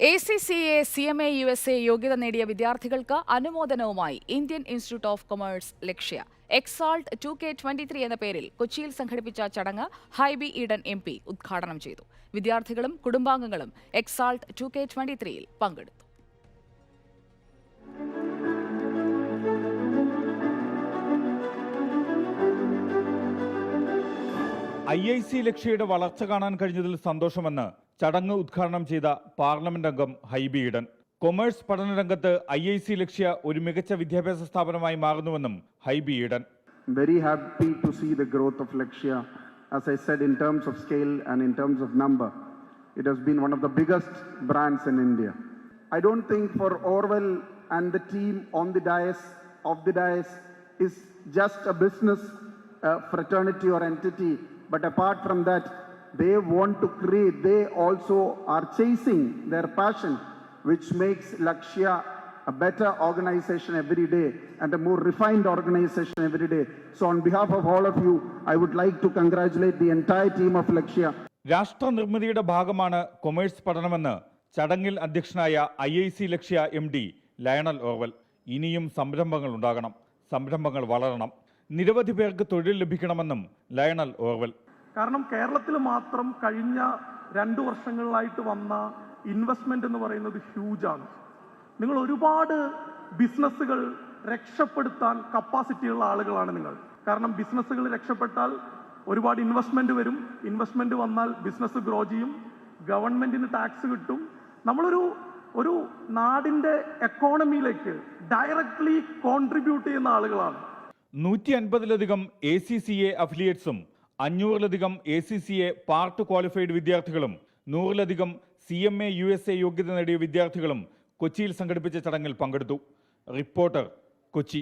ACCA Cma Usa യോഗ്യത നേടിയ വിദ്യാർത്ഥികൾക്ക് അനുമോദനവുമായി Indian institute of commerce Lakshya Exalt 2K23 എന്ന പേരിൽ കൊച്ചിയിൽ സംഘടിപ്പിച്ച ചടങ്ങ് ഹൈബി ഈഡൻ MP ഉദ്ഘാടനം ചെയ്തു. വിദ്യാർത്ഥികളും കുടുംബാംഗങ്ങളും Exalt 2K23യിൽ പങ്കെടുത്തു. IIC ലക്ഷ്യയുടെ വളർച്ച കാണാൻ കഴിഞ്ഞതിൽ സന്തോഷമെന്ന് ചടങ്ങ് ഉദ്ഘാടനം ചെയ്ത പാർലമെന്റ് അംഗം ഹൈബി ഈഡൻ. കൊമേഴ്സ് പഠനരംഗത്ത് IIC ലക്ഷ്യ ഒരു മികച്ച വിദ്യാഭ്യാസ സ്ഥാപനമായി മാറുന്നുവെന്നും Hibi Eden. Very happy to see the growth of Lakshya. As I said, in terms of scale and in terms of number, it has been one of the biggest brands in India. I don't think for Orwell and the team on the dais is just a business fraternity or entity. But apart from that, they want to create, they also are chasing their passion, which makes Lakshya a better organization every day and a more refined organization every day. So on behalf of all of you, I would like to congratulate the entire team of Lakshya. രാഷ്ട്ര നിർമ്മിതിയുടെ ഭാഗമാണ് commerce പഠനമെന്ന് ചടങ്ങിൽ അധ്യക്ഷനായ IIC ലക്ഷ്യ MD Lionel Orville. ഇനിയും സംരംഭങ്ങൾ ഉണ്ടാകണം, സംരംഭങ്ങൾ വളരണം, നിരവധി പേർക്ക് തൊഴിൽ ലഭിക്കണമെന്നും ലയണൽ ഓർവൽ. കാരണം കേരളത്തിൽ മാത്രം കഴിഞ്ഞ 2 വർഷങ്ങളിലായിട്ട് വന്ന ഇൻവെസ്റ്റ്മെന്റ് എന്ന് പറയുന്നത് ഹ്യൂജാണ്. നിങ്ങൾ ഒരുപാട് ബിസിനസ്സുകൾ രക്ഷപ്പെടുത്താൻ കപ്പാസിറ്റിയുള്ള ആളുകളാണ് നിങ്ങൾ. കാരണം ബിസിനസ്സുകൾ രക്ഷപ്പെട്ടാൽ ഒരുപാട് ഇൻവെസ്റ്റ്മെന്റ് വരും, ഇൻവെസ്റ്റ്മെന്റ് വന്നാൽ ബിസിനസ് ഗ്രോ ചെയ്യും, ഗവൺമെന്റിന് ടാക്സ് കിട്ടും. നമ്മളൊരു നാടിന്റെ എക്കോണമിയിലേക്ക് ഡയറക്ട്ലി കോൺട്രിബ്യൂട്ട് ചെയ്യുന്ന ആളുകളാണ്. 150-ലധികം ACCA അഫിലിയേറ്റ്സും 500-ലധികം ACCA പാർട്ട് ക്വാളിഫൈഡ് വിദ്യാർത്ഥികളും 100-ലധികം Cma Usa യോഗ്യത നേടിയ വിദ്യാർത്ഥികളും കൊച്ചിയിൽ സംഘടിപ്പിച്ച ചടങ്ങിൽ പങ്കെടുത്തു. റിപ്പോർട്ടർ, കൊച്ചി.